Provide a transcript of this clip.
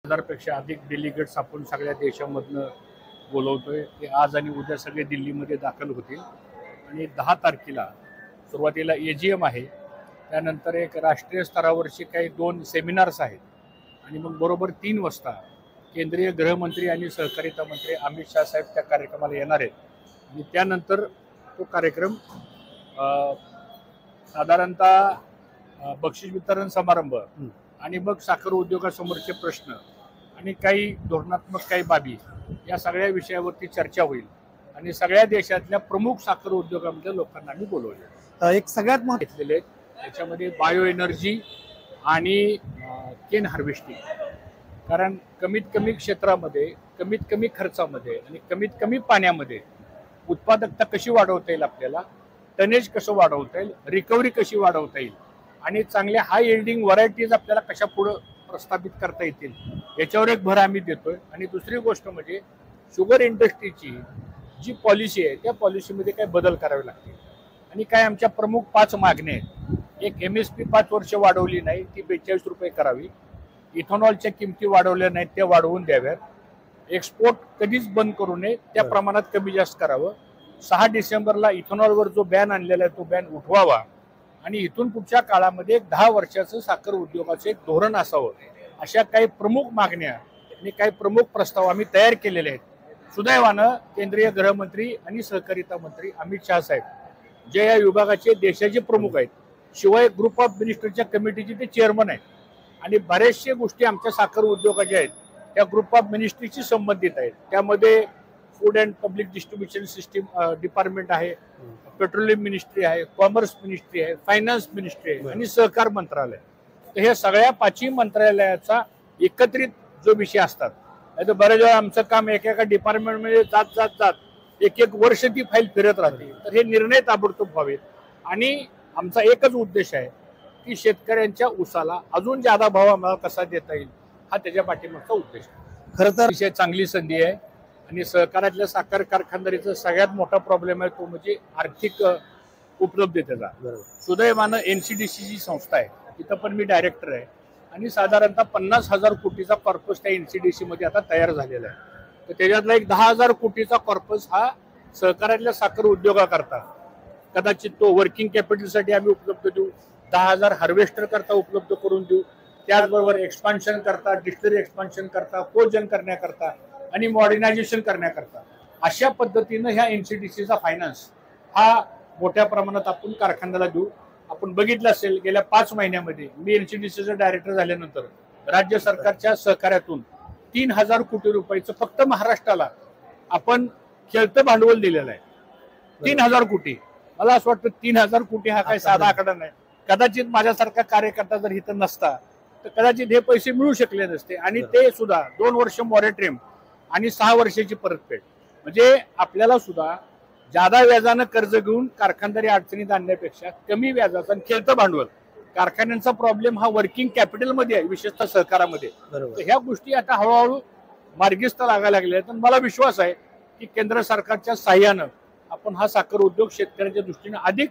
1000पेक्षा अधिक डेलिगेट्स आपण सगळ्या देशामधनं बोलवतोय. ते आज आणि उद्या सगळे दिल्लीमध्ये दाखल होतील आणि 10 तारखेला सुरुवातीला AGM आहे, त्यानंतर एक राष्ट्रीय स्तरावरचे काही 2 सेमिनार्स आहेत आणि मग बरोबर 3 वाजता केंद्रीय गृहमंत्री आणि सहकारिता मंत्री अमित शाह साहेब त्या कार्यक्रमाला येणार आहेत आणि त्यानंतर तो कार्यक्रम साधारणतः बक्षीस वितरण समारंभ आणि मग साखर उद्योगासमोरचे प्रश्न आणि काही धोरणात्मक काही बाबी या सगळ्या विषयावरती चर्चा होईल आणि सगळ्या देशातल्या प्रमुख साखर उद्योगामध्ये लोकांना आम्ही बोलवले. एक सगळ्यात घेतलेले आहेत त्याच्यामध्ये बायो एनर्जी आणि केन हार्वेस्टिंग, कारण कमीत कमी क्षेत्रामध्ये कमीत कमी खर्चामध्ये आणि कमीत कमी पाण्यामध्ये उत्पादकता कशी वाढवता येईल, आपल्याला टनेज कसं वाढवता येईल, रिकव्हरी कशी वाढवता येईल आणि चांगल्या हाय यील्डिंग व्हरायटीज आपल्याला कशा पुढे प्रस्थापित करता येतील याच्यावर एक भर आम्ही देतोय. आणि दुसरी गोष्ट म्हणजे शुगर इंडस्ट्रीची जी पॉलिसी आहे त्या पॉलिसीमध्ये काय बदल करावे लागतील आणि काय आमच्या प्रमुख 5 मागण्या आहेत. एक MSP 5 वर्ष वाढवली नाही, ती 42 रुपये करावी. इथेनॉलच्या किमती वाढवल्या नाहीत, त्या वाढवून द्याव्यात. एक्सपोर्ट कधीच बंद करू नये, त्या प्रमाणात कमी जास्त करावं. 6 डिसेंबरला इथेनॉलवर जो बॅन आणलेला आहे तो बॅन उठवावा आणि इथून पुढच्या काळामध्ये एक 10 वर्षाचं साखर उद्योगाचं एक धोरण असावं. अशा काही प्रमुख मागण्या आणि काही प्रमुख प्रस्ताव आम्ही तयार केलेले आहेत. सुदैवानं केंद्रीय गृहमंत्री आणि सहकारिता मंत्री अमित शाह साहेब जे या विभागाचे देशाचे प्रमुख आहेत, शिवाय ग्रुप ऑफ मिनिस्टरच्या कमिटीचे ते चेअरमन आहेत आणि बऱ्याचशा गोष्टी आमच्या साखर उद्योगाच्या आहेत त्या ग्रुप ऑफ मिनिस्ट्रीशी संबंधित आहेत. त्यामध्ये food and public distribution system department आहे, पेट्रोलियम मिनिस्ट्री आहे, कॉमर्स मिनिस्ट्री आहे, फायनान्स मिनिस्ट्री आहे आणि सहकार मंत्रालय. तर हे सगळ्या 5ही मंत्रालयाचा एकत्रित जो विषय असतात. नाही तर बरेच वेळा आमचं काम एका डिपार्टमेंटमध्ये जात एक वर्ष ती फाईल फिरत राहते. तर हे निर्णय ताबडतोब व्हावेत आणि आमचा एकच उद्देश आहे की शेतकऱ्यांच्या ऊसाला अजून जादा भाव आम्हाला कसा देता येईल, हा त्याच्या पाठीमागचा उद्देश आहे. खरं तर विषय चांगली संधी आहे आणि सहकारातल्या साखर कारखानदारीचा सगळ्यात मोठा प्रॉब्लेम आहे तो म्हणजे आर्थिक उपलब्धतेचा. सुदैवानं NCDC ची संस्था आहे, तिथं पण मी डायरेक्टर आहे आणि साधारणतः 50,000 कोटीचा कॉर्पस त्या NCDC मध्ये आता तयार झालेला आहे. तर त्याच्यातला एक 10,000 कोटीचा कॉर्पस हा सहकारातल्या साखर उद्योगाकरता कदाचित तो वर्किंग कॅपिटलसाठी आम्ही उपलब्ध देऊ, 10,000 हार्वेस्टर करता उपलब्ध करून देऊ, त्याचबरोबर एक्सपान्शन करता, डिस्टिलरी एक्सपान्शन करता, कोजन करण्याकरता आणि मॉडर्नायझेशन करण्याकरता अशा पद्धतीनं ह्या NCDCचा फायनान्स हा मोठ्या प्रमाणात आपण कारखान्याला देऊ. आपण बघितलं असेल गेल्या 5 महिन्यामध्ये मी NCDCचा डायरेक्टर झाल्यानंतर राज्य सरकारच्या सहकार्यातून 3,000 कोटी रुपयाचं फक्त महाराष्ट्राला आपण खेळतं भांडवल दिलेलं आहे. 3,000 कोटी. मला असं वाटतं 3,000 कोटी हा काही साधा आकडा नाही. कदाचित माझ्यासारखा कार्यकर्ता जर इथं नसता तर कदाचित हे पैसे मिळू शकले नसते आणि ते सुद्धा 2 वर्ष मॉरेटोरियम आणि 6 वर्षाची परतफेड. म्हणजे आपल्याला सुद्धा जादा व्याजानं कर्ज घेऊन कारखानदारी अडचणीत आणण्यापेक्षा कमी व्याजाचं आणि खेळतं भांडवल, कारखान्यांचा प्रॉब्लेम हा वर्किंग कॅपिटलमध्ये आहे, विशेषतः सहकारामध्ये. तर ह्या गोष्टी आता हळूहळू मार्गस्थ लागायला लागल्या आहेत. मला विश्वास आहे की केंद्र सरकारच्या साह्यानं आपण हा साखर उद्योग शेतकऱ्यांच्या दृष्टीने अधिक